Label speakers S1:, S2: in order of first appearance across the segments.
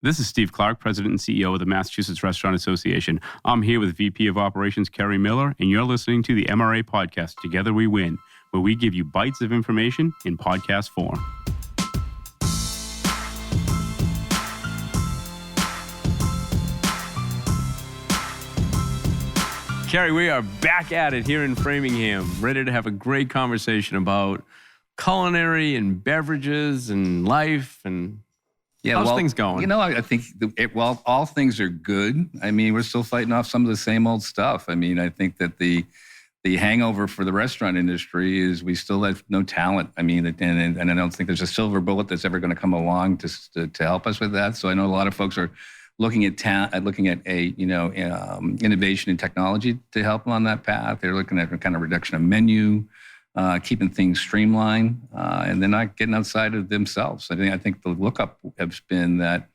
S1: This is Steve Clark, President and CEO of the Massachusetts Restaurant Association. I'm here with VP of Operations Kerry Miller, and you're listening to the MRA podcast, Together We Win, where we give you bites of information in podcast form. Kerry, we are back at it here in Framingham, ready to have a great conversation about culinary and beverages and life and how's things going?
S2: You know, I think all things are good. I mean, we're still fighting off some of the same old stuff. I mean, I think that the hangover for the restaurant industry is we still have no talent. I mean, and I don't think there's a silver bullet that's ever going to come along to help us with that. So I know a lot of folks are looking at innovation and technology to help them on that path. They're looking at a kind of reduction of menu, keeping things streamlined, and they're not getting outside of themselves. I think the lookup has been that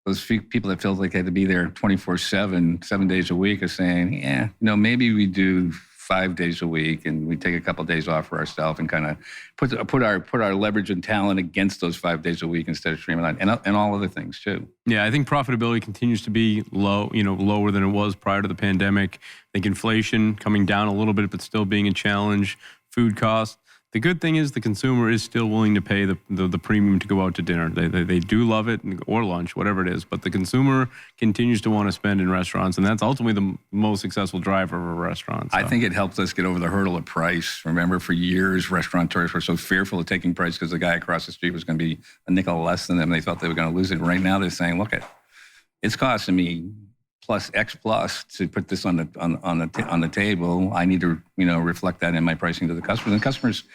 S2: those few people that feel like they had to be there 24/7, 7 days a week, are saying, maybe we do 5 days a week and we take a couple of days off for ourselves and kind of put our leverage and talent against those 5 days a week instead of streamlining and all other things too.
S1: Yeah, I think profitability continues to be low, lower than it was prior to the pandemic. I think inflation coming down a little bit, but still being a challenge. Food costs. The good thing is the consumer is still willing to pay the premium to go out to dinner. They do love it, or lunch, whatever it is. But the consumer continues to want to spend in restaurants, and that's ultimately the most successful driver of a restaurant. So.
S2: I think it helped us get over the hurdle of price. Remember, for years, restaurateurs were so fearful of taking price because the guy across the street was going to be a nickel less than them. They thought they were going to lose it. Right now, they're saying, look, it's costing me plus X plus to put this on the table. I need to reflect that in my pricing to the customers. And customers,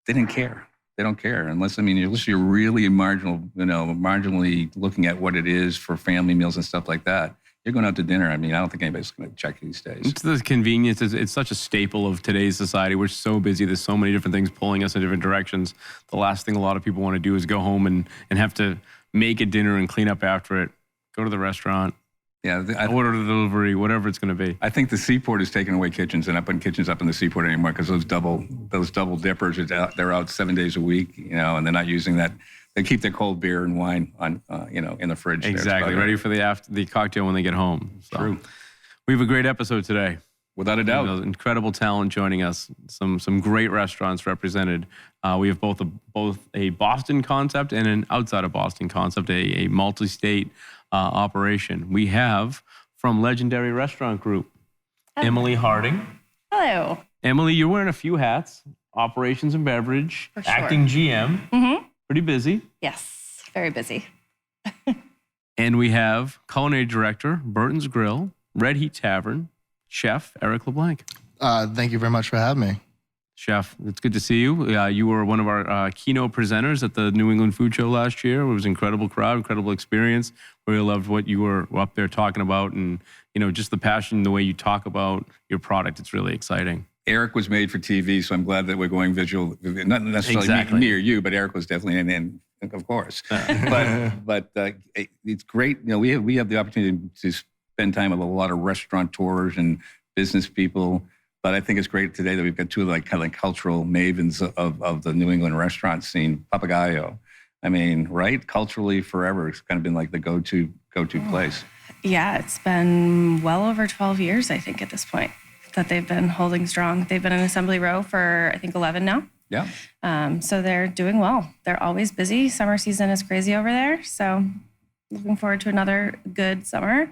S2: they didn't care. They don't care unless you're really marginally looking at what it is for family meals and stuff like that. You're going out to dinner. I don't think anybody's going to check these days.
S1: It's the convenience. It's such a staple of today's society. We're so busy. There's so many different things pulling us in different directions. The last thing a lot of people want to do is go home and have to make a dinner and clean up after it. Go to the restaurant.
S2: Yeah,
S1: order the delivery, whatever it's going to be.
S2: I think the Seaport is taking away kitchens. They're not putting kitchens up in the Seaport anymore because those double dippers, they're out 7 days a week, and they're not using that. They keep their cold beer and wine on, in the fridge.
S1: Exactly, ready for the cocktail when they get home. So.
S2: True.
S1: We have a great episode today.
S2: Without a doubt.
S1: Incredible talent joining us. Some great restaurants represented. We have both a Boston concept and an outside of Boston concept, a multi-state operation. We have from Legendary Restaurant Group, Emily Harding.
S3: Hello.
S1: Emily, you're wearing a few hats. Operations and beverage,
S3: For sure.
S1: acting GM.
S3: Mm-hmm.
S1: Pretty busy.
S3: Yes, very busy.
S1: And we have Culinary Director, Burtons Grill, Red Heat Tavern, Chef Eric LeBlanc.
S4: Thank you very much for having me.
S1: Chef, it's good to see you. You were one of our keynote presenters at the New England Food Show last year. It was an incredible crowd, incredible experience. Really loved what you were up there talking about and, just the passion, the way you talk about your product. It's really exciting.
S2: Eric was made for TV, so I'm glad that we're going visual. Not necessarily me or you, but Eric was definitely in, of course. But it's great. We have the opportunity to spend time with a lot of restaurateurs and business people. But I think it's great today that we've got two cultural mavens of the New England restaurant scene. Papagayo, right? Culturally, forever, it's kind of been like the go-to place.
S3: Yeah, it's been well over 12 years, I think, at this point, that they've been holding strong. They've been in Assembly Row for, I think, 11 now.
S2: Yeah.
S3: So they're doing well. They're always busy. Summer season is crazy over there. So looking forward to another good summer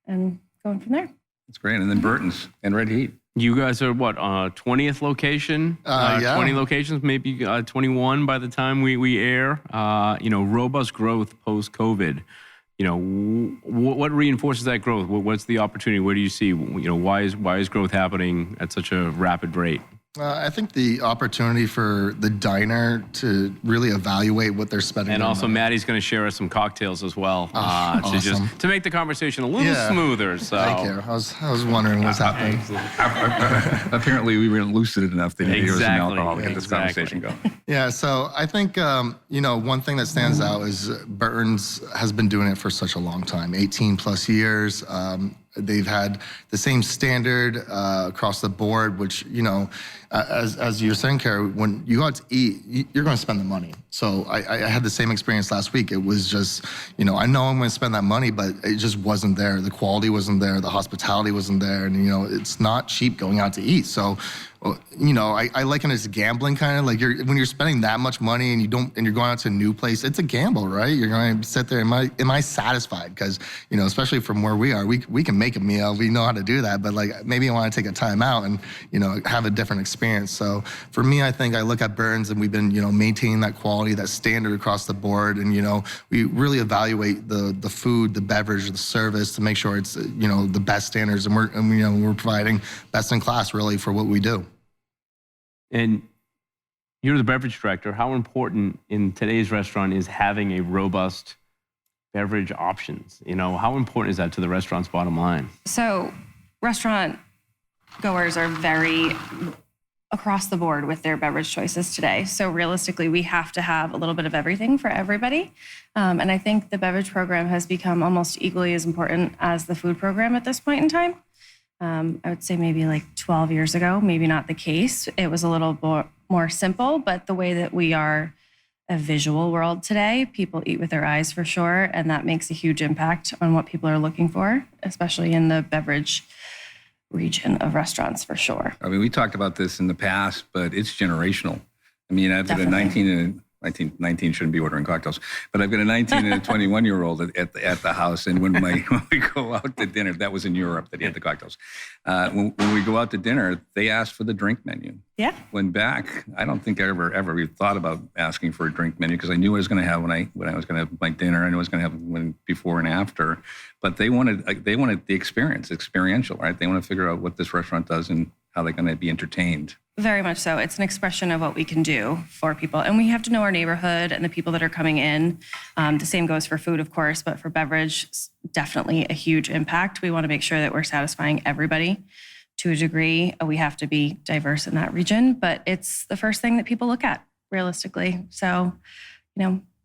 S3: and going from there.
S2: That's great. And then Burtons and Red Heat.
S1: You guys are 20th location?
S4: Yeah.
S1: 20 locations, maybe 21 by the time we air. Robust growth post-COVID. What reinforces that growth? What's the opportunity? Where do you see, why is growth happening at such a rapid rate?
S4: I think the opportunity for the diner to really evaluate what they're spending.
S1: And also, Maddie's going to share us some cocktails as well
S4: awesome.
S1: to make the conversation a little smoother. So
S4: Thank you. I was wondering what's happening.
S2: Apparently, we weren't lucid enough to hear some alcohol to get this
S1: Exactly.
S2: conversation going.
S4: Yeah, so I think one thing that stands out is Burtons has been doing it for such a long time, 18 plus years. They've had the same standard across the board, which, as you're saying, Kerry, when you go out to eat, you're going to spend the money. So I had the same experience last week. It was just, I know I'm going to spend that money, but it just wasn't there. The quality wasn't there. The hospitality wasn't there. And, it's not cheap going out to eat. So, I liken it as gambling, kind of like when you're spending that much money and you're going out to a new place, it's a gamble, right? You're going to sit there. Am I satisfied? Because, especially from where we are, we can make a meal. We know how to do that. But like, maybe I want to take a time out and, have a different experience. So for me, I think I look at Burtons and we've been, maintaining that quality, that standard across the board. And, we really evaluate the food, the beverage, the service to make sure it's, the best standards. And we're providing best in class really for what we do.
S1: And you're the beverage director. How important in today's restaurant is having a robust beverage options? How important is that to the restaurant's bottom line?
S3: So restaurant goers are very across the board with their beverage choices today. So realistically, we have to have a little bit of everything for everybody. And I think the beverage program has become almost equally as important as the food program at this point in time. I would say maybe like 12 years ago, maybe not the case. It was a little more simple, but the way that we are a visual world today, people eat with their eyes for sure. And that makes a huge impact on what people are looking for, especially in the beverage region of restaurants for sure.
S2: I mean, we talked about this in the past, but it's generational. I mean, I've got a 19 shouldn't be ordering cocktails, but I've got a 19 and a 21-year-old at the house. And when we go out to dinner, that was in Europe that he had the cocktails. When we go out to dinner, they ask for the drink menu.
S3: Yeah.
S2: When back, I don't think I ever thought about asking for a drink menu because I knew what I was going to have when I was going to have my dinner. I knew I was going to have before and after. But they wanted the experience, experiential, right? They want to figure out what this restaurant does and how they're going to be entertained.
S3: Very much so. It's an expression of what we can do for people. And we have to know our neighborhood and the people that are coming in. The same goes for food, of course, but for beverage, definitely a huge impact. We want to make sure that we're satisfying everybody to a degree. We have to be diverse in that region, but it's the first thing that people look at realistically. So,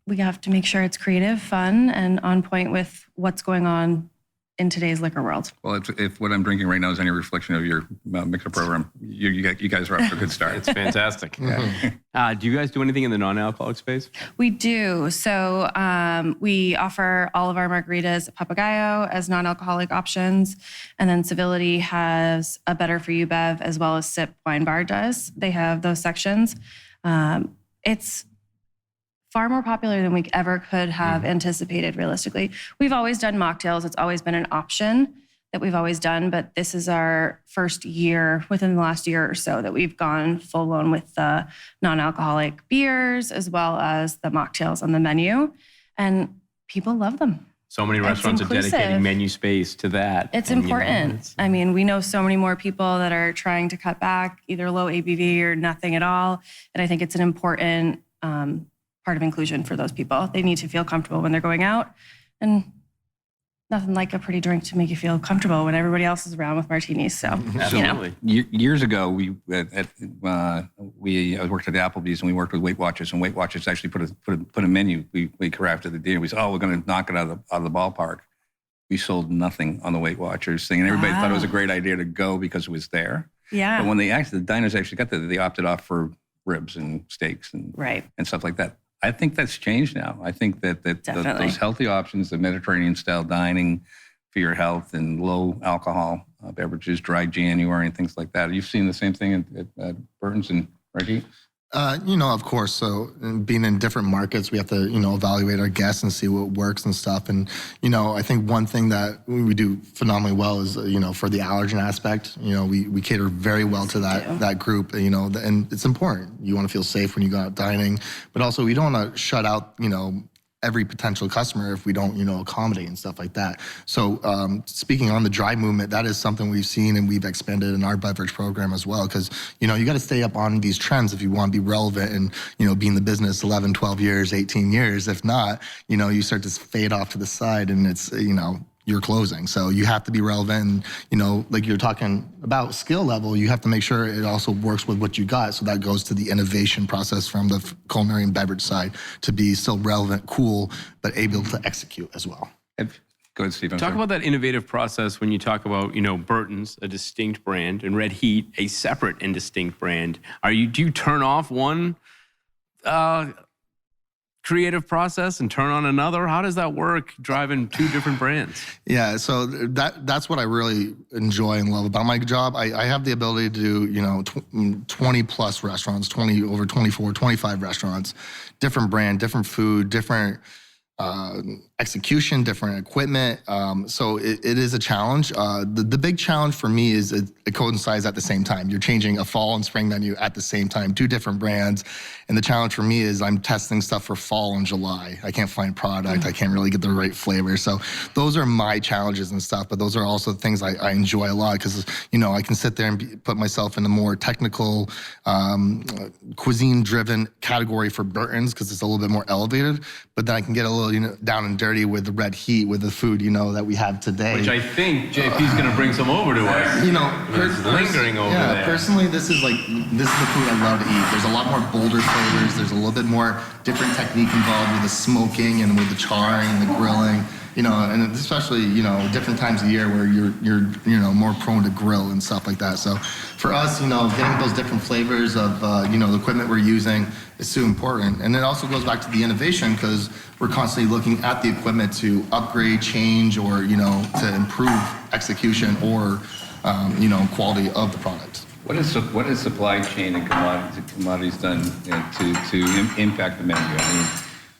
S3: we have to make sure it's creative, fun, and on point with what's going on in today's liquor world.
S2: Well, if what I'm drinking right now is any reflection of your mixer program, you guys are off to a good start.
S1: It's fantastic. Do you guys do anything in the non-alcoholic space?
S3: We do. So we offer all of our margaritas at Papagayo as non-alcoholic options. And then Civility has a Better For You Bev as well as Sip Wine Bar does. They have those sections. It's far more popular than we ever could have anticipated, realistically. We've always done mocktails. It's always been an option that we've always done, but this is our first year, within the last year or so, that we've gone full blown with the non-alcoholic beers as well as the mocktails on the menu, and people love them.
S1: So many restaurants are dedicating menu space to that.
S3: It's important. I mean, we know so many more people that are trying to cut back, either low ABV or nothing at all, and I think it's an important part of inclusion for those people. They need to feel comfortable when they're going out, and nothing like a pretty drink to make you feel comfortable when everybody else is around with martinis. So,
S1: absolutely.
S2: Years ago, I worked at Applebee's and we worked with Weight Watchers, and Weight Watchers actually put a menu. We crafted the dinner. We said, we're going to knock it out of the ballpark. We sold nothing on the Weight Watchers thing, and everybody thought it was a great idea to go because it was there.
S3: Yeah.
S2: But when the diners actually got there, they opted off for ribs and steaks and stuff like that. I think that's changed now. I think that those healthy options, the Mediterranean-style dining for your health and low alcohol beverages, dry January and things like that. You've seen the same thing at Burtons and Reggie?
S4: Of course. So being in different markets, we have to, evaluate our guests and see what works and stuff. And, I think one thing that we do phenomenally well is, for the allergen aspect, we cater very well to that group, and it's important. You want to feel safe when you go out dining, but also we don't want to shut out, every potential customer if we don't, accommodate and stuff like that. So speaking on the dry movement, that is something we've seen and we've expanded in our beverage program as well. Because, you got to stay up on these trends if you want to be relevant and, be in the business 11, 12 years, 18 years. If not, you start to fade off to the side and it's, you're closing. So you have to be relevant and, like you're talking about skill level, you have to make sure it also works with what you got. So that goes to the innovation process from the culinary and beverage side to be still relevant, cool, but able to execute as well.
S2: Go ahead, Steve. I'm
S1: Talk
S2: sorry.
S1: about that innovative process when you talk about, Burtons, a distinct brand, and Red Heat, a separate and distinct brand. Do you turn off one creative process and turn on another? How does that work, driving two different brands?
S4: Yeah, so that's what I really enjoy and love about my job. I have the ability to do, 20 plus restaurants, 24, 25 restaurants, different brand, different food, different execution, different equipment. So it is a challenge. The big challenge for me is it coincides at the same time. You're changing a fall and spring menu at the same time, two different brands. And the challenge for me is I'm testing stuff for fall in July. I can't find product. I can't really get the right flavor. So those are my challenges and stuff, but those are also things I enjoy a lot because, I can sit there and put myself in a more technical, cuisine-driven category for Burtons because it's a little bit more elevated, but then I can get a little, down and dirty with the Red Heat, with the food, that we have today.
S1: Which I think JP's going to bring some over to us. It's lingering over there.
S4: Personally, this is the food I love to eat. There's a lot more bolder flavors. There's a little bit more different technique involved with the smoking and with the charring and the grilling. And especially, different times of year where you're more prone to grill and stuff like that. So for us, getting those different flavors of, the equipment we're using is so important. And it also goes back to the innovation because we're constantly looking at the equipment to upgrade, change, or, to improve execution or, quality of the product.
S2: What is supply chain and commodities done to impact the menu?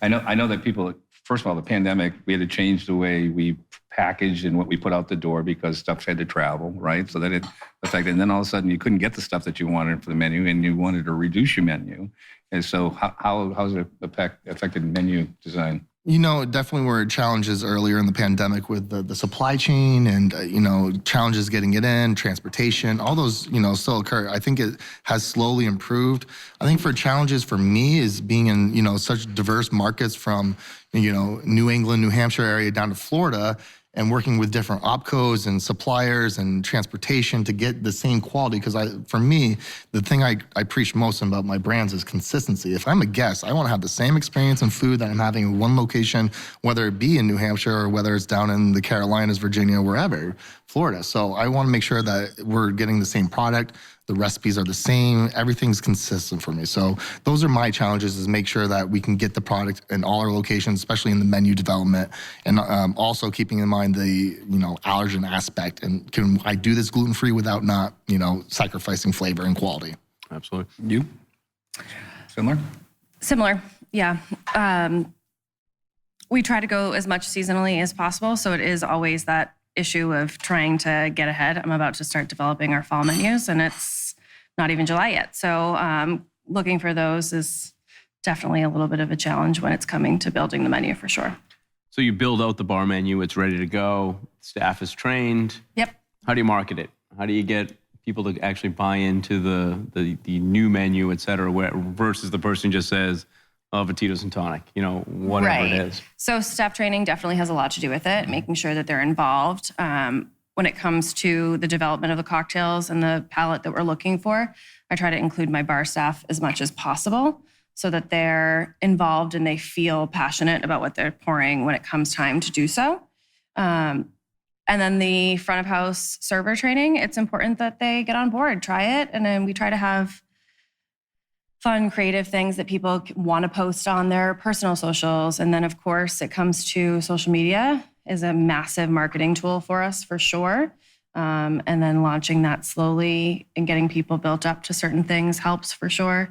S2: I know that people. First of all, the pandemic, we had to change the way we packaged and what we put out the door because stuff had to travel, right? So that it affected. And then all of a sudden, you couldn't get the stuff that you wanted for the menu, and you wanted to reduce your menu. And so, how has it affected menu design?
S4: Definitely were challenges earlier in the pandemic with the supply chain and, challenges getting it in, transportation, all those, still occur. I think it has slowly improved. I think for challenges for me is being in, such diverse markets from, New England, New Hampshire area down to Florida and working with different opcos and suppliers and transportation to get the same quality. Because for me, the thing I preach most about my brands is consistency. If I'm a guest, I want to have the same experience in food that I'm having in one location, whether it be in New Hampshire or whether it's down in the Carolinas, Virginia, wherever, Florida. So I want to make sure that we're getting the same product. The recipes are the same. Everything's consistent for me. So those are my challenges, is make sure that we can get the product in all our locations, especially in the menu development, and also keeping in mind the allergen aspect. And can I do this gluten-free without not sacrificing flavor and quality?
S1: Absolutely.
S2: You?
S3: Similar, yeah. We try to go as much seasonally as possible, so it is always that issue of trying to get ahead. I'm about to start developing our fall menus, and it's not even July yet. So looking for those is definitely a little bit of a challenge when it's coming to building the menu for sure.
S1: So you build out the bar menu, it's ready to go, staff is trained.
S3: Yep.
S1: How do you market it? How do you get people to actually buy into the new menu, et cetera, versus the person just says, Vititos and tonic, whatever it is.
S3: So staff training definitely has a lot to do with it, making sure that they're involved. When it comes to the development of the cocktails and the palette that we're looking for, I try to include my bar staff as much as possible so that they're involved and they feel passionate about what they're pouring when it comes time to do so. And then the front of house server training, it's important that they get on board, try it, and then we try to have fun, creative things that people want to post on their personal socials. And then, of course, it comes to social media is a massive marketing tool for us, for sure. And then launching that slowly and getting people built up to certain things helps, for sure.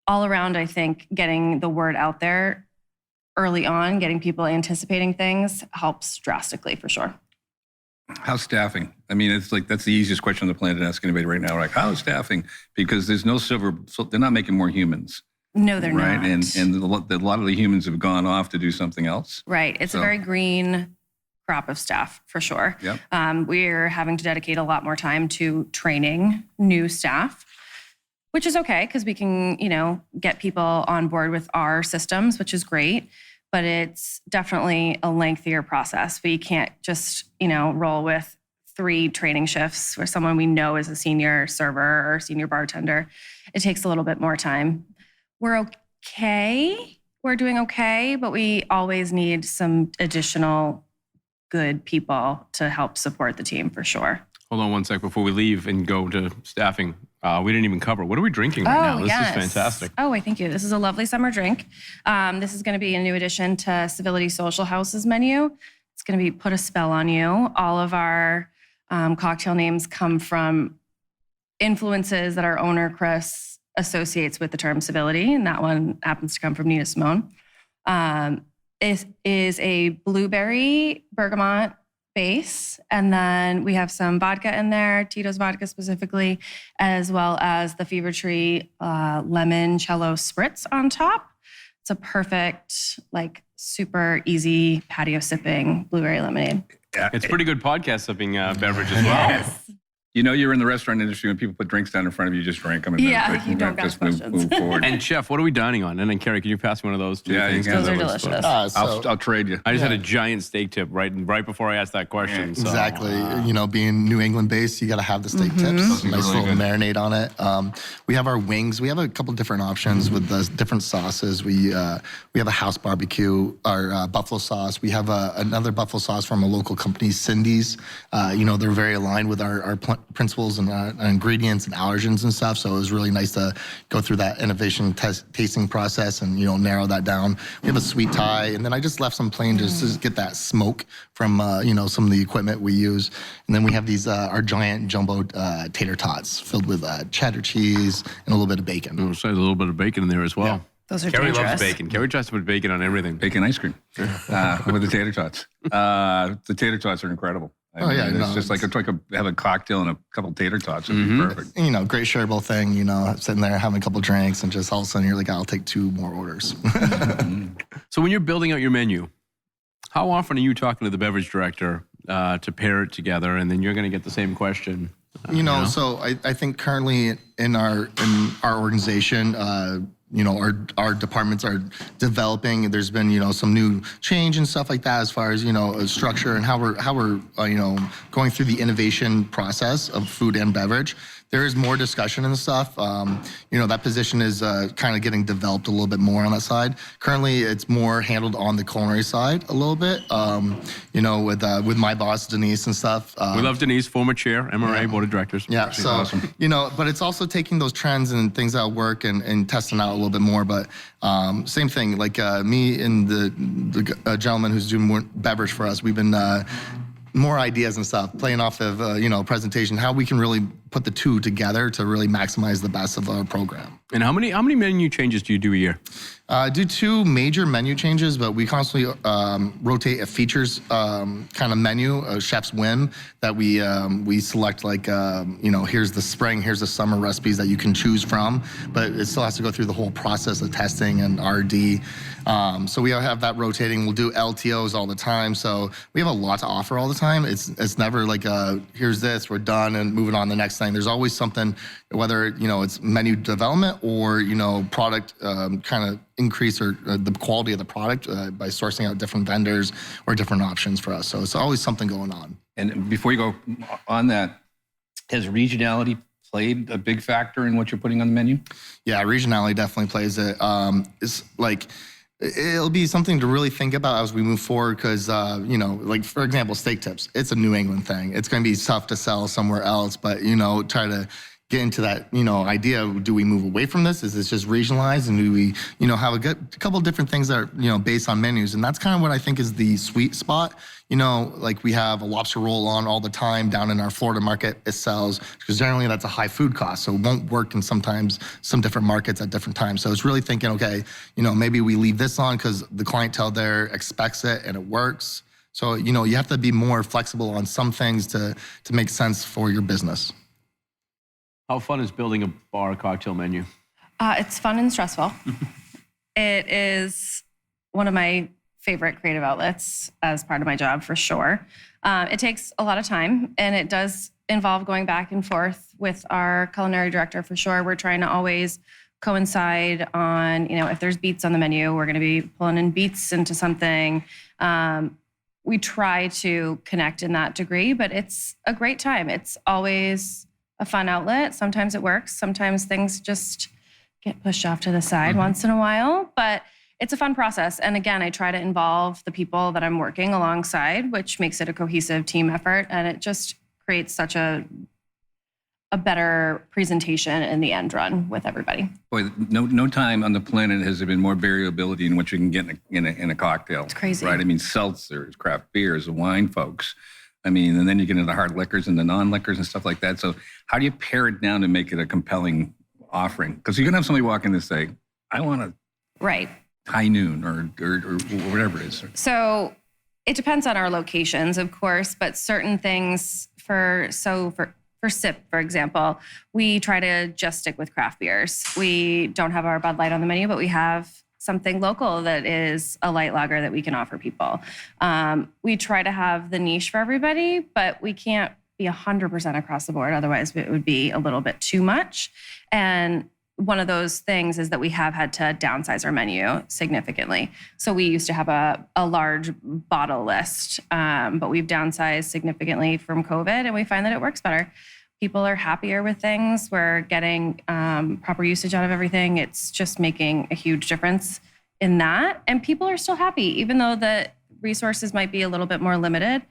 S3: All around, I think, getting the word out there early on, getting people anticipating things helps drastically, for sure.
S2: How's staffing? I mean, it's like that's the easiest question on the planet to ask anybody right now. Like, how's staffing? Because there's no silver. So they're not making more humans.
S3: No, they're
S2: right?
S3: not.
S2: And a lot of the humans have gone off to do something else.
S3: Right. It's a very green crop of staff, for sure.
S2: Yep.
S3: We're having to dedicate a lot more time to training new staff, which is okay because we can, get people on board with our systems, which is great. But it's definitely a lengthier process. We can't just, roll with 3 training shifts for someone we know is a senior server or senior bartender. It takes a little bit more time. We're okay we're doing okay, but we always need some additional good people to help support the team for sure.
S1: Hold on one sec before we leave and go to staffing. We didn't even cover. What are we drinking right now? This
S3: yes.
S1: is fantastic.
S3: Oh, thank you. This is a lovely summer drink. This is going to be a new addition to Civility Social House's menu. It's going to be Put a Spell on You. All of our cocktail names come from influences that our owner, Chris, associates with the term civility, and that one happens to come from Nina Simone. It is a blueberry bergamot base, and then we have some vodka in there, Tito's vodka specifically, as well as the Fever Tree limoncello spritz on top. It's a perfect, like, super easy patio sipping blueberry lemonade.
S1: It's pretty good podcast sipping beverage as well.
S3: Yes.
S2: You know, you're in the restaurant industry when people put drinks down in front of you, you just drink them. And
S3: Yeah, you don't ask questions.
S2: Move forward.
S1: And Chef, what are we dining on? And then Carrie, can you pass me one of those two
S2: Yeah, you
S1: things?
S2: can.
S3: Those are
S1: That was-
S3: delicious.
S2: I'll trade you.
S1: I just had a giant steak tip right before I asked that question. So,
S4: Exactly. You know, being New England based, you got to have the steak tips. Nice
S2: really
S4: little
S2: good.
S4: marinade on it. We have our wings. We have a couple different options with the different sauces. We have a house barbecue, our buffalo sauce. We have another buffalo sauce from a local company, Cindy's. You know, they're very aligned with our principles and ingredients and allergens and stuff. So it was really nice to go through that innovation tasting process and, you know, narrow that down. We have a sweet Thai, and then I just left some plain just to get that smoke from, you know, some of the equipment we use. And then we have these, our giant jumbo tater tots filled with cheddar cheese and a little bit of bacon.
S1: I'll say a little bit of bacon in there as well.
S3: Those are
S1: Carrie
S3: dangerous.
S1: loves bacon. Carrie tries to put bacon on everything.
S2: Bacon ice cream with the tater tots. The tater tots are incredible. It's just like have a cocktail and a couple tater tots. It'd be perfect.
S4: You know, great shareable thing, you know, sitting there having a couple drinks and just all of a sudden you're like, I'll take 2 more orders.
S1: So when you're building out your menu, how often are you talking to the beverage director to pair it together? And then you're going to get the same question.
S4: You know, so I think currently in our organization, you know, our departments are developing. There's been, you know, some new change and stuff like that as far as, you know, structure and how we're you know, going through the innovation process of food and beverage. There is more discussion and stuff. You know, that position is kind of getting developed a little bit more on that side. Currently, it's more handled on the culinary side a little bit. You know, with my boss Denise and stuff.
S1: We love Denise, former chair, MRA, board of directors.
S4: Yeah, so
S2: awesome.
S4: you know, but it's also taking those trends and things that work and testing out a little bit more. But same thing, like me and the gentleman who's doing more beverage for us, we've been more ideas and stuff, playing off of you know, presentation, how we can really put the two together to really maximize the best of our program.
S1: And how many menu changes do you do a year?
S4: Do 2 major menu changes, but we constantly rotate a features kind of menu, a chef's whim, that we select, like, you know, here's the spring, here's the summer recipes that you can choose from, but it still has to go through the whole process of testing and RD. So we have that rotating. We'll do LTOs all the time. So we have a lot to offer all the time. It's never like, here's this, we're done and moving on to the next thing. There's always something, whether, you know, it's menu development or, you know, product kind of increase or the quality of the product by sourcing out different vendors or different options for us. So it's always something going on.
S2: And before you go on that, has regionality played a big factor in what you're putting on the menu?
S4: Yeah, regionality definitely plays it. It's like, it'll be something to really think about as we move forward because, you know, like, for example, steak tips. It's a New England thing. It's going to be tough to sell somewhere else, but, you know, try to get into that, you know, idea. Do we move away from this? Is this just regionalized? And do we, you know, have a couple of different things that are, you know, based on menus? And that's kind of what I think is the sweet spot. You know, like we have a lobster roll on all the time down in our Florida market. It sells because generally that's a high food cost. So it won't work in sometimes some different markets at different times. So it's really thinking, okay, you know, maybe we leave this on because the clientele there expects it and it works. So, you know, you have to be more flexible on some things to make sense for your business.
S1: How fun is building a bar cocktail menu?
S3: It's fun and stressful. It is one of my favorite creative outlets as part of my job, for sure. It takes a lot of time, and it does involve going back and forth with our culinary director, for sure. We're trying to always coincide on, you know, if there's beets on the menu, we're going to be pulling in beets into something. We try to connect in that degree, but it's a great time. It's always a fun outlet. Sometimes it works. Sometimes things just get pushed off to the side once in a while, but it's a fun process. And again, I try to involve the people that I'm working alongside, which makes it a cohesive team effort. And it just creates such a better presentation in the end run with everybody.
S2: Boy, no time on the planet has there been more variability in what you can get in a cocktail.
S3: It's crazy.
S2: Right? I mean, seltzers, craft beers, the wine folks. I mean, and then you get into the hard liquors and the non-liquors and stuff like that. So how do you pare it down to make it a compelling offering? Because you're going to have somebody walk in and say, I want a
S3: Right.
S2: high noon or whatever it is.
S3: So it depends on our locations, of course, but certain things for SIP, for example, we try to just stick with craft beers. We don't have our Bud Light on the menu, but we have something local that is a light lager that we can offer people. We try to have the niche for everybody, but we can't be 100% across the board. Otherwise, it would be a little bit too much. And one of those things is that we have had to downsize our menu significantly. So we used to have a large bottle list, but we've downsized significantly from COVID, and we find that it works better. People are happier with things. We're getting proper usage out of everything. It's just making a huge difference in that. And people are still happy, even though the resources might be a little bit more limited.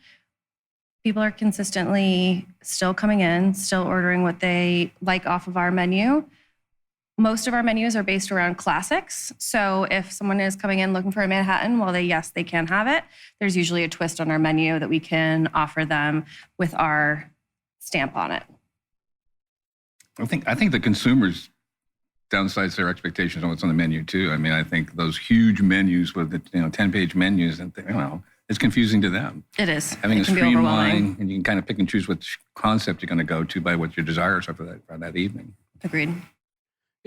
S3: People are consistently still coming in, still ordering what they like off of our menu. Most of our menus are based around classics. So if someone is coming in looking for a Manhattan, well, they can have it. There's usually a twist on our menu that we can offer them with our stamp on it.
S2: I think the consumers downsize their expectations on what's on the menu too. I mean, I think those huge menus with the 10-page menus, and it's confusing to them.
S3: It is.
S2: Having
S3: It
S2: a
S3: can be overwhelming.
S2: streamline, and you can kind of pick and choose which concept you're going to go to by what your desires are for that evening.
S3: Agreed.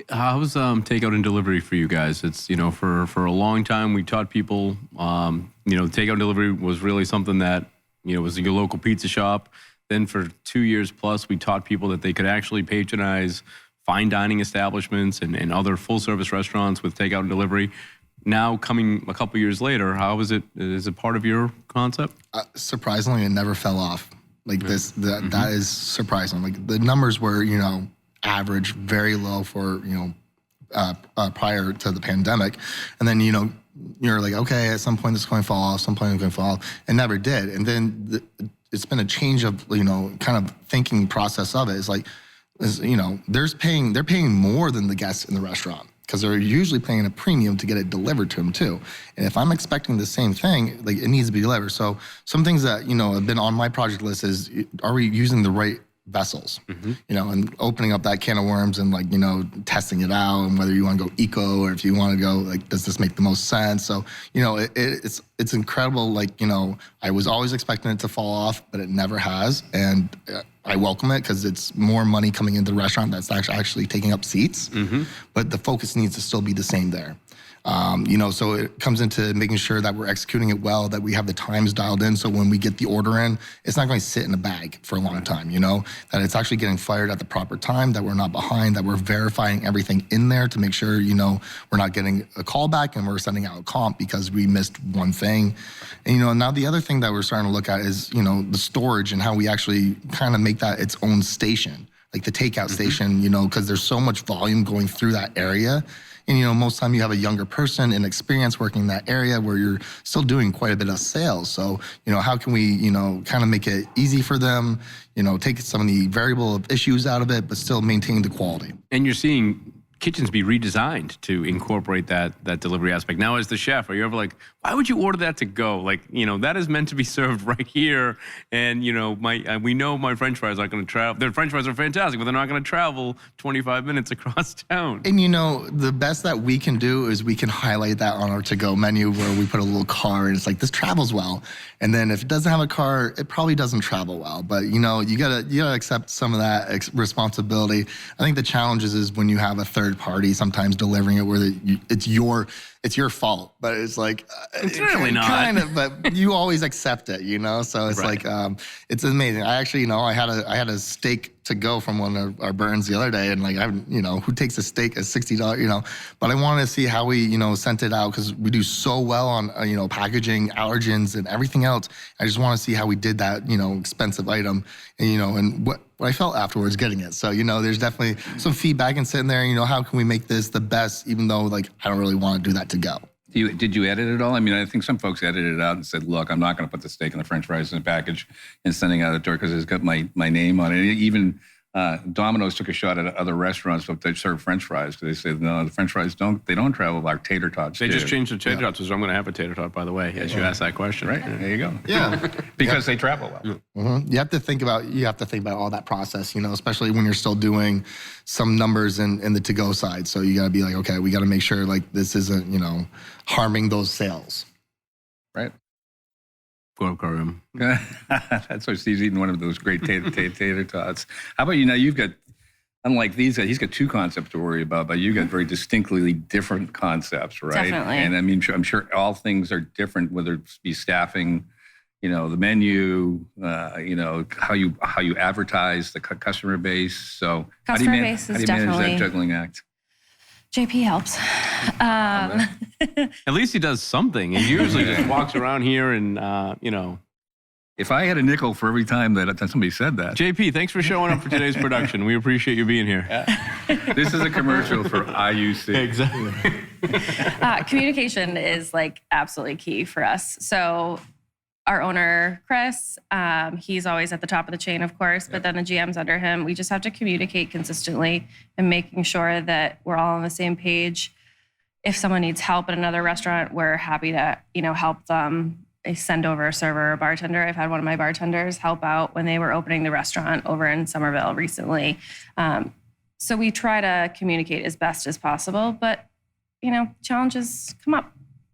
S1: How's takeout and delivery for you guys? It's, for a long time we taught people, takeout and delivery was really something that, was your local pizza shop. Then for 2 years plus, we taught people that they could actually patronize fine dining establishments and other full service restaurants with takeout and delivery. Now coming a couple years later, how is it? Is it part of your concept?
S4: Surprisingly, it never fell off. Like that is surprising. Like the numbers were, average, very low for, prior to the pandemic. And then, you're like, okay, at some point it's going to fall off, some point it's going to fall off. It never did. And then it's been a change of, kind of thinking process of it. It's like, they're paying more than the guests in the restaurant because they're usually paying a premium to get it delivered to them too. And if I'm expecting the same thing, like it needs to be delivered. So some things that, have been on my project list is, are we using the right vessels, and opening up that can of worms and testing it out and whether you want to go eco or if you want to go does this make the most sense? So, it's incredible. I was always expecting it to fall off, but it never has. And I welcome it because it's more money coming into the restaurant that's actually taking up seats, but the focus needs to still be the same there. So it comes into making sure that we're executing it well, that we have the times dialed in. So when we get the order in, it's not going to sit in a bag for a long time, that it's actually getting fired at the proper time, that we're not behind, that we're verifying everything in there to make sure, we're not getting a callback and we're sending out a comp because we missed one thing. And, now the other thing that we're starting to look at is, the storage and how we actually kind of make that its own station, like the takeout station, because there's so much volume going through that area. And, most time you have a younger person and experience working in that area where you're still doing quite a bit of sales. So, how can we, kind of make it easy for them, take some of the variable issues out of it, but still maintain the quality.
S1: And you're seeing kitchens be redesigned to incorporate that delivery aspect. Now, as the chef, are you ever like, why would you order that to go? That is meant to be served right here. And, we know my French fries aren't going to travel. Their French fries are fantastic, but they're not going to travel 25 minutes across town.
S4: And, the best that we can do is we can highlight that on our to-go menu where we put a little car and it's like, this travels well. And then if it doesn't have a car, it probably doesn't travel well. But, you gotta accept some of that responsibility. I think the challenge is when you have a third party sometimes delivering it where it's your fault, but it's like
S1: it's really not
S4: kind of, but you always accept it, So it's
S1: right.
S4: It's amazing. I actually, I had a steak to go from one of our Burtons the other day, and who takes a steak at $60, But I wanted to see how we, sent it out because we do so well on packaging, allergens, and everything else. I just want to see how we did that, expensive item, and and what I felt afterwards getting it. So there's definitely some feedback and sitting there. How can we make this the best, even though I don't really want to do that to go.
S2: Did you edit it all? I mean, I think some folks edited it out and said, look, I'm not going to put the steak and the French fries in a package and sending it out the door because it's got my name on it. Even Domino's took a shot at other restaurants but they serve French fries because they said, no, the French fries don't travel like tater tots.
S1: They
S2: do.
S1: just changed the tater tots, so I'm going to have a tater tot, by the way, as you asked that question.
S2: Right, there you go.
S4: Yeah.
S2: Because they travel well.
S4: Mm-hmm. You have to think about all that process, especially when you're still doing some numbers in the to-go side. So you got to be like, okay, we got to make sure like this isn't, harming those sales.
S2: Right.
S1: Go Karim.
S2: That's why Steve's eating one of those great tater tots. How about you now? You've got, unlike these guys, he's got two concepts to worry about, but you've got very distinctly different concepts, right?
S3: Definitely.
S2: And I mean, I'm sure all things are different, whether it be staffing, the menu, how you advertise the customer base. So
S3: Customer
S2: how do you
S3: base is
S2: manage
S3: definitely
S2: that juggling act?
S3: JP helps.
S1: At least he does something. He usually just walks around here and,
S2: If I had a nickel for every time that somebody said that.
S1: JP, thanks for showing up for today's production. We appreciate you being here.
S2: This is a commercial for IUC.
S1: Exactly.
S3: Communication is like absolutely key for us. So our owner, Chris, he's always at the top of the chain, of course, but then the GM's under him. We just have to communicate consistently and making sure that we're all on the same page. If someone needs help at another restaurant, we're happy to, help them. I send over a server or bartender. I've had one of my bartenders help out when they were opening the restaurant over in Somerville recently. So we try to communicate as best as possible, but, challenges come up.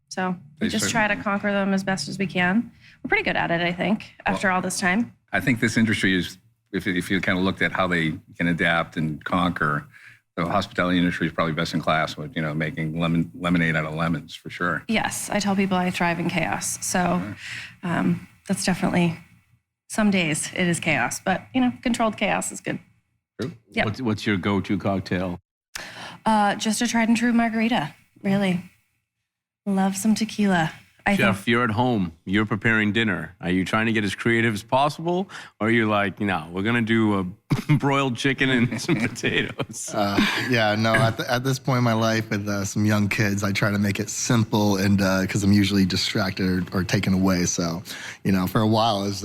S3: So we just try to conquer them as best as we can. We're pretty good at it, I think, after all this time.
S2: I think this industry is, if you kind of looked at how they can adapt and conquer, the hospitality industry is probably best in class with, making lemonade out of lemons for sure.
S3: Yes, I tell people I thrive in chaos. So that's definitely, some days it is chaos, but, controlled chaos is good.
S2: True.
S3: Yep.
S1: What's your go-to cocktail?
S3: Just a tried and true margarita, really. Love some tequila.
S1: Chef, you're at home. You're preparing dinner. Are you trying to get as creative as possible? Or are you like, no, we're going to do a broiled chicken and some potatoes?
S4: At this point in my life with some young kids, I try to make it simple and because I'm usually distracted or taken away. So, for a while it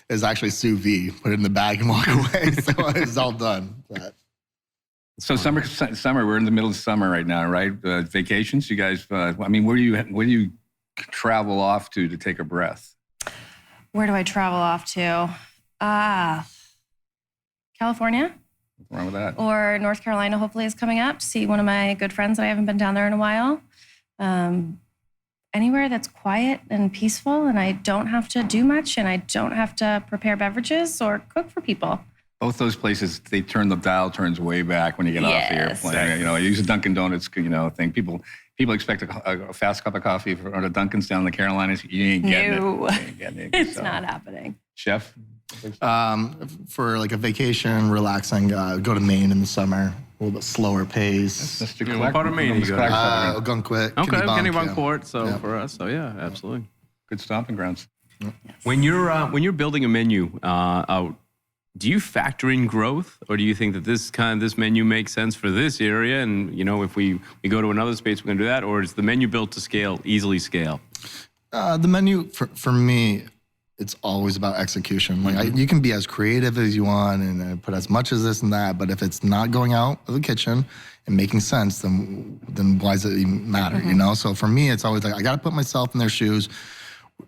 S4: was actually sous vide, put it in the bag and walk away. So it's all done. But.
S2: So summer, we're in the middle of summer right now, right? Vacations, you guys, where do you travel off to take a breath?
S3: Where do I travel off to? California.
S2: What's wrong with that?
S3: Or North Carolina, hopefully, is coming up. See one of my good friends that I haven't been down there in a while. Anywhere that's quiet and peaceful and I don't have to do much and I don't have to prepare beverages or cook for people.
S2: Both those places, the dial turns way back when you get off the airplane. I use a Dunkin' Donuts, thing. People expect a fast cup of coffee or the Dunkin's down in the Carolinas. You ain't getting it. You ain't getting it.
S3: It's not happening.
S2: Chef?
S4: For like a vacation, relaxing, go to Maine in the summer. A little bit slower pace.
S1: What part of Maine you go to?
S4: Algonquin.
S1: Okay, Kennebunkport. So for us, absolutely.
S2: Good stomping grounds.
S3: Yes.
S1: When you're building a menu out, do you factor in growth, or do you think that this menu makes sense for this area, and if we go to another space, we're gonna do that, or is the menu built to easily scale?
S4: The menu for me, it's always about execution. Like you can be as creative as you want and put as much as this and that, but if it's not going out of the kitchen and making sense, then why does it even matter? So for me, it's always like I got to put myself in their shoes,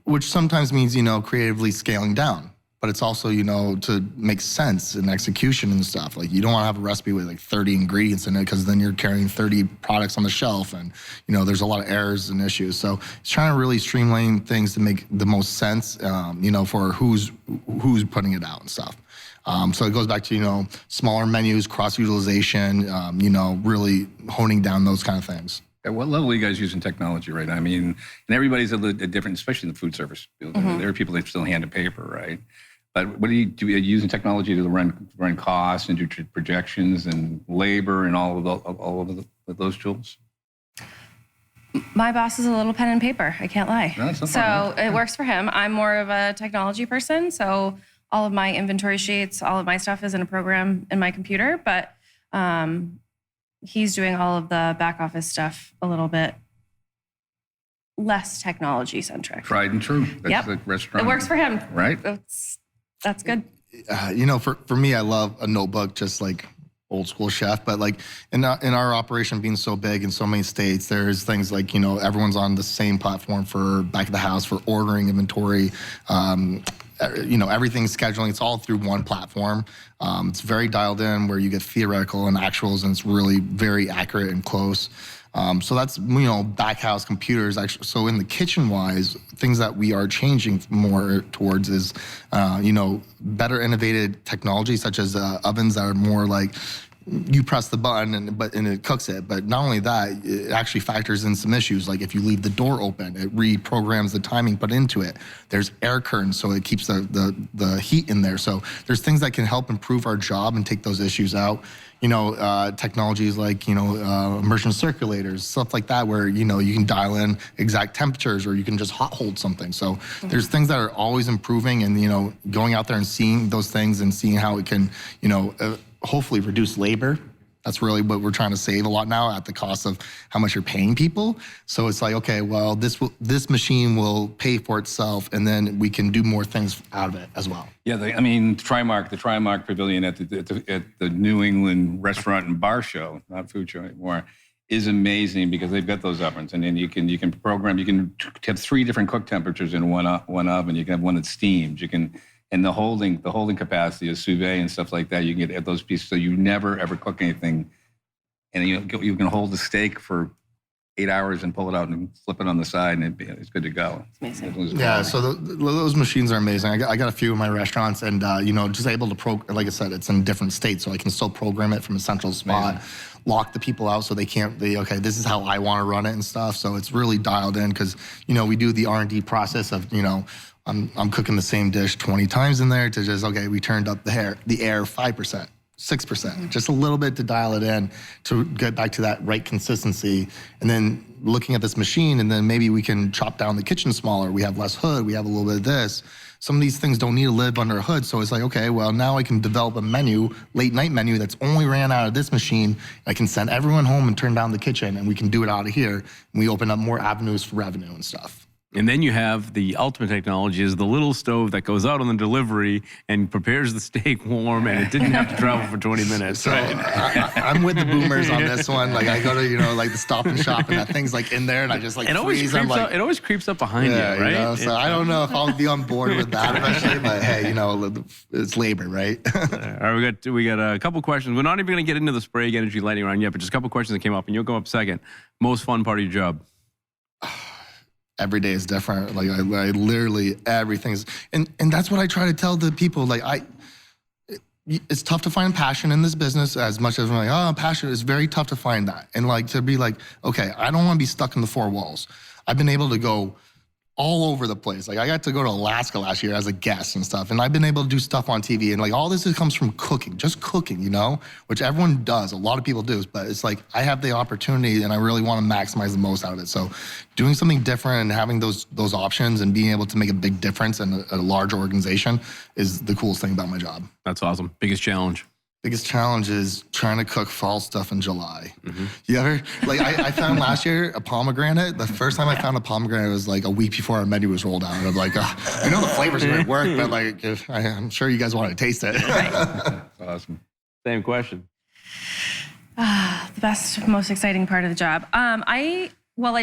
S4: which sometimes means creatively scaling down. But it's also, to make sense in execution and stuff. Like you don't want to have a recipe with like 30 ingredients in it because then you're carrying 30 products on the shelf and, there's a lot of errors and issues. So it's trying to really streamline things to make the most sense, for who's putting it out and stuff. So it goes back to, smaller menus, cross-utilization, really honing down those kind of things.
S2: At what level are you guys using technology right now? I mean, and everybody's a little different, especially in the food service field. There are people that still hand a paper, right? But what do you using technology to run costs and do projections and labor and all of those tools?
S3: My boss is a little pen and paper. I can't lie.
S2: No, that's not
S3: so
S2: fun,
S3: it works for him. I'm more of a technology person. So all of my inventory sheets, all of my stuff is in a program in my computer. But he's doing all of the back office stuff a little bit less technology centric.
S2: Tried and true. That's
S3: Yep.
S2: the restaurant.
S3: It works for him.
S2: Right.
S3: That's good.
S4: For me, I love a notebook, just like old school chef. But like in our operation being so big in so many states, there's things like, everyone's on the same platform for back of the house, for ordering inventory, everything's scheduling. It's all through one platform. It's very dialed in where you get theoretical and actuals, and it's really very accurate and close. So that's, back house computers. Actually, so in the kitchen wise, things that we are changing more towards is, better innovative technology, such as ovens that are more like you press the button and it cooks it. But not only that, it actually factors in some issues. Like if you leave the door open, it reprograms the timing put into it. There's air curtains, so it keeps the heat in there. So there's things that can help improve our job and take those issues out. Technologies like, immersion circulators, stuff like that, where, you can dial in exact temperatures, or you can just hot hold something. So there's things that are always improving, and, going out there and seeing those things and seeing how it can, hopefully reduce labor. That's really what we're trying to save a lot now at the cost of how much you're paying people. So it's like, okay, well, this machine will pay for itself, and then we can do more things out of it as well.
S2: Yeah, the Trimark Pavilion at the New England Restaurant and Bar Show, not food show anymore, is amazing because they've got those ovens, and then you can program. You can have 3 different cook temperatures in one oven. You can have one that steams. You can. And the holding capacity of sous vide and stuff like that, you can get those pieces, so you never ever cook anything, and you can hold the steak for 8 hours and pull it out and flip it on the side, and it's good to go.
S3: It's amazing.
S4: Yeah, so those machines are amazing. I got a few in my restaurants, and just able to like I said, it's in different states, so I can still program it from a central spot. Amazing. Lock the people out so they can't. This is how I want to run it and stuff. So it's really dialed in because we do the R&D process of I'm cooking the same dish 20 times in there to just, we turned up the air 5%, 6%, just a little bit to dial it in to get back to that right consistency. And then looking at this machine, and then maybe we can chop down the kitchen smaller. We have less hood. We have a little bit of this. Some of these things don't need to live under a hood. So it's like, okay, well, now I can develop a late night menu that's only ran out of this machine. I can send everyone home and turn down the kitchen, and we can do it out of here. And we open up more avenues for revenue and stuff.
S1: And then you have the ultimate technology is the little stove that goes out on the delivery and prepares the steak warm, and it didn't have to travel for 20 minutes.
S4: So
S1: right?
S4: I'm with the boomers on this one. Like I go to, like the Stop and Shop, and that thing's like in there, and I just like freeze.
S1: It always creeps up behind you, right?
S4: So I don't know if I'll be on board with that eventually, but hey, it's labor, right?
S1: All right, we got a couple questions. We're not even going to get into the Sprague energy lightning round yet, but just a couple questions that came up, and you'll go up second. Most fun part of your job?
S4: Every day is different. Like I literally everything's, and that's what I try to tell the people. Like it's tough to find passion in this business. As much as I'm like, passion, it's very tough to find that. And like to be like, okay, I don't want to be stuck in the 4 walls. I've been able to go all over the place. Like I got to go to Alaska last year as a guest and stuff, and I've been able to do stuff on TV, and like all this comes from cooking, just cooking, which everyone does. A lot of people do, but it's like I have the opportunity, and I really want to maximize the most out of it. So doing something different and having those options and being able to make a big difference in a large organization is the coolest thing about my job.
S1: That's awesome. Biggest challenge?
S4: Biggest challenge is trying to cook fall stuff in July. Mm-hmm. You ever, I found last year a pomegranate. The first time I found a pomegranate was like a week before our menu was rolled out. And I'm like, I know the flavors might work, but like, I'm sure you guys want to taste it.
S2: That's awesome.
S1: Same question.
S3: The best, most exciting part of the job. I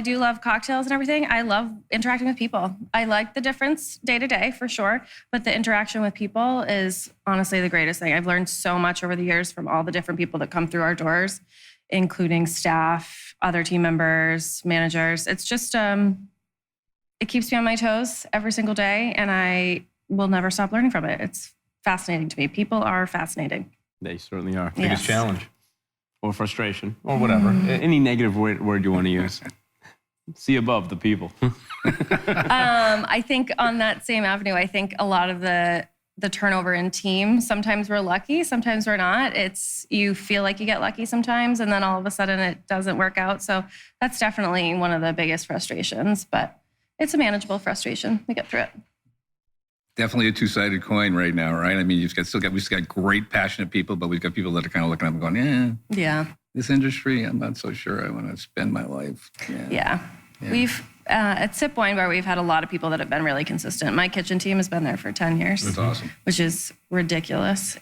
S3: do love cocktails and everything. I love interacting with people. I like the difference day to day for sure, but the interaction with people is honestly the greatest thing. I've learned so much over the years from all the different people that come through our doors, including staff, other team members, managers. It's just, it keeps me on my toes every single day, and I will never stop learning from it. It's fascinating to me. People are fascinating.
S1: They certainly are. Biggest challenge or frustration or whatever. Any negative word you want to use. See above the people.
S3: I think on that same avenue, I think a lot of the turnover in team, sometimes we're lucky, sometimes we're not. You feel like you get lucky sometimes, and then all of a sudden it doesn't work out. So that's definitely one of the biggest frustrations, but it's a manageable frustration. We get through it.
S2: Definitely a two-sided coin right now, right? I mean, we've still got great, passionate people, but we've got people that are kind of looking up and going, yeah. This industry, I'm not so sure I want to spend my life. Yeah.
S3: We've At Sip Wine Bar, we've had a lot of people that have been really consistent. My kitchen team has been there for 10 years.
S2: That's awesome.
S3: Which is ridiculous.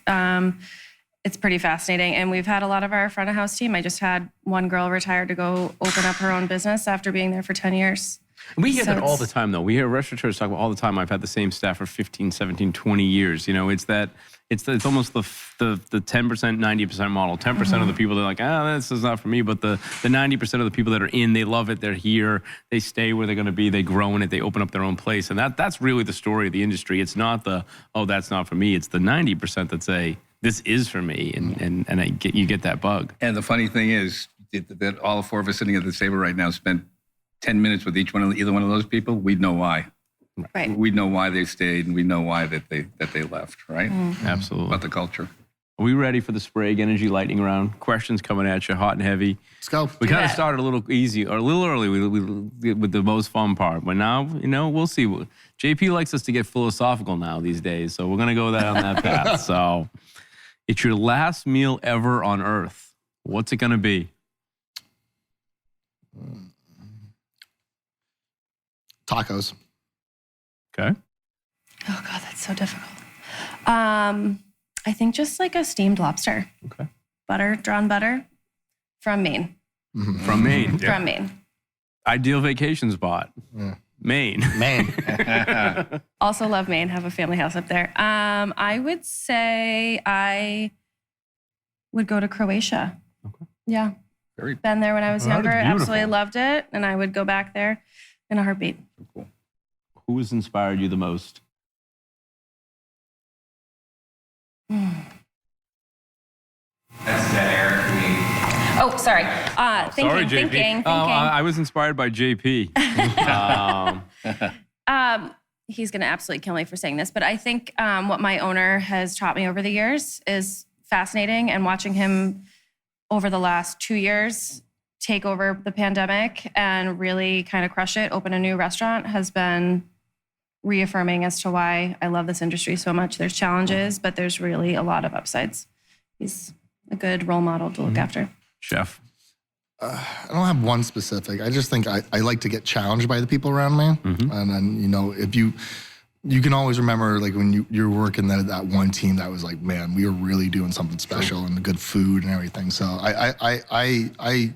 S3: It's pretty fascinating. And we've had a lot of our front of house team. I just had one girl retire to go open up her own business after being there for 10 years.
S1: We hear that all the time, though. We hear restaurateurs talk about all the time. I've had the same staff for 15, 17, 20 years. You know, it's almost the 10%, 90% model. 10% of the people, they're like, this is not for me. But the 90% of the people that are in, they love it. They're here. They stay where they're going to be. They grow in it. They open up their own place. And that's really the story of the industry. It's not that's not for me. It's the 90% that say, this is for me. And you get that bug.
S2: And the funny thing is that all the four of us sitting at the table right now spent 10 minutes with either one of those people, we'd know why.
S3: Right.
S2: We'd know why they stayed, and we know why that they left, right?
S1: Absolutely.
S2: About the culture.
S1: Are we ready for the Sprague Energy lightning round? Questions coming at you, hot and heavy.
S4: Let's go.
S1: We kind of started a little easy, or a little early with the most fun part. But now, we'll see. JP likes us to get philosophical now these days, so we're going to go on that path. So, it's your last meal ever on Earth. What's it going to be?
S4: Tacos.
S1: Okay.
S3: Oh, God, that's so difficult. I think just like a steamed lobster.
S1: Okay.
S3: Drawn butter from Maine.
S4: Mm-hmm.
S1: From Maine.
S3: From Maine.
S1: Ideal vacation spot.
S4: Yeah.
S1: Maine.
S4: Maine.
S3: Also love Maine. Have a family house up there. I would say I would go to Croatia.
S1: Okay.
S3: Yeah.
S2: Very
S3: Been there when I was
S1: Oh,
S3: younger.
S1: that's beautiful.
S3: Absolutely loved it. And I would go back there in a heartbeat.
S2: cool.
S1: Who has inspired you the most?
S5: That's Eric LeBlanc.
S3: Oh, sorry. Thinking.
S1: I was inspired by JP.
S3: He's going to absolutely kill me for saying this, but I think what my owner has taught me over the years is fascinating, and watching him over the last 2 years take over the pandemic and really kind of crush it, open a new restaurant, has been reaffirming as to why I love this industry so much. There's challenges, but there's really a lot of upsides. He's a good role model to look after.
S1: Chef.
S4: I don't have one specific. I just think I like to get challenged by the people around me. And then, if you can always remember, like, when you're working that one team that was like, man, we were really doing something special and the good food and everything. So I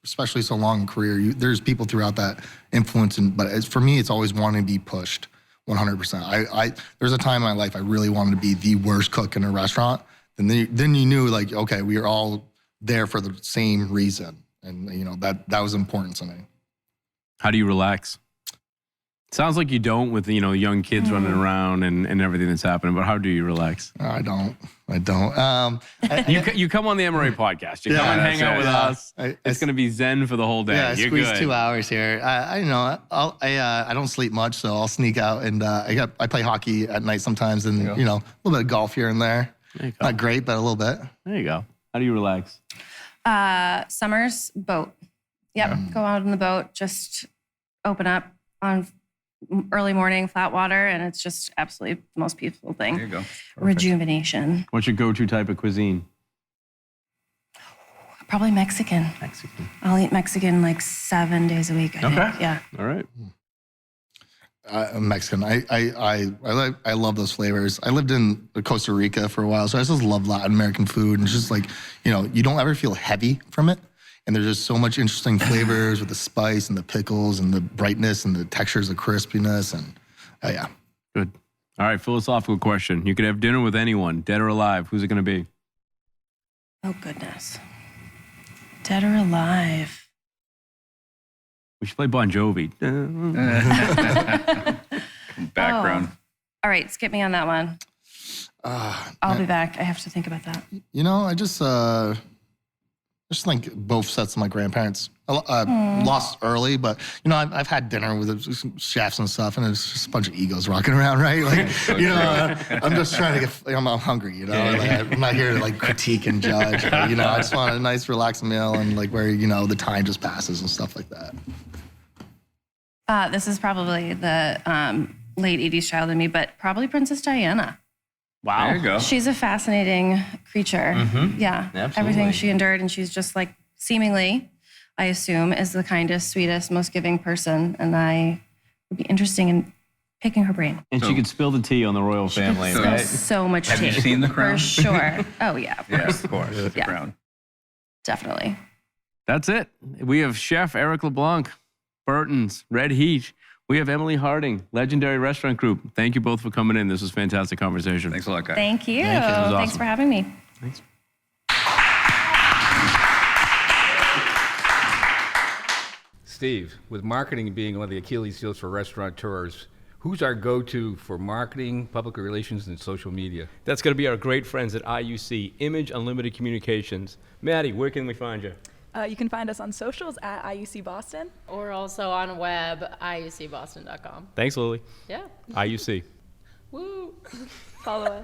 S4: especially so long in career, there's people throughout that influence. But for me, it's always wanting to be pushed 100%. There's a time in my life I really wanted to be the worst cook in a restaurant. And then you knew, like, okay, we are all there for the same reason. And, that was important to me.
S1: How do you relax? Sounds like you don't with, young kids running around and everything that's happening, but how do you relax?
S4: I don't.
S1: You come on the MRA podcast. You come and hang out with us. It's going to be zen for the whole day.
S4: Yeah, I
S1: You're
S4: squeeze
S1: good.
S4: 2 hours here. I don't sleep much, so I'll sneak out and I play hockey at night sometimes, and a little bit of golf here and there.
S1: There you go.
S4: Not great, but a little bit.
S1: There you go. How do you relax?
S3: Summers, boat. Yep, go out on the boat, just open up on early morning, flat water, and it's just absolutely the most peaceful thing.
S2: There you go.
S3: Rejuvenation.
S1: What's your go-to type of cuisine?
S3: Probably Mexican.
S1: Mexican.
S3: I'll eat Mexican like 7 days a week, I think. Yeah.
S1: All right.
S4: I'm Mexican. I love those flavors. I lived in Costa Rica for a while, so I just love Latin American food. And it's just like, you don't ever feel heavy from it. And there's just so much interesting flavors with the spice and the pickles and the brightness and the textures, the crispiness, and yeah.
S1: Good. All right, philosophical question. You could have dinner with anyone, dead or alive. Who's it going to be?
S3: Oh, goodness. Dead or alive?
S1: We should play Bon Jovi.
S2: Background.
S3: Oh. All right, skip me on that one. I'll be back. I have to think about that.
S4: I just think both sets of my grandparents. Lost early, but I've had dinner with chefs and stuff, and it's just a bunch of egos rocking around, right? Like, I'm just trying to I'm hungry, Like, I'm not here to like critique and judge. But, I just want a nice, relaxed meal, and like where the time just passes and stuff like that.
S3: This is probably the late 80s child in me, but probably Princess Diana.
S1: Wow.
S2: There you go.
S3: She's a fascinating creature. Yeah.
S1: Absolutely.
S3: Everything she endured, and she's just like seemingly I assume, is the kindest, sweetest, most giving person, and I would be interested in picking her brain.
S1: And she could spill the tea on the royal family,
S3: Spill
S1: right?
S3: so much
S2: Have
S3: tea.
S2: you seen The Crown?
S3: For sure. Oh, yeah, of
S2: Yeah,
S3: course.
S2: of course. The
S3: Yeah.
S2: Crown.
S3: Definitely.
S1: That's it. We have Chef Eric LeBlanc, Burtons, Red Heat. We have Emily Harding, Legendary Restaurant Group. Thank you both for coming in. This was a fantastic conversation.
S2: Thanks a lot, guys.
S3: Thank you.
S1: Thank you. That was
S3: Thanks
S1: awesome.
S3: for having me.
S1: Thanks.
S6: Steve, with marketing being one of the Achilles heels for restaurateurs, who's our go-to for marketing, public relations, and social media?
S7: That's going to be our great friends at IUC, Image Unlimited Communications. Maddie, where can we find you?
S8: You can find us on socials at IUC Boston.
S9: Or also on web, iucboston.com.
S7: Thanks, Lily.
S9: Yeah.
S7: IUC.
S9: Woo.
S8: Follow us.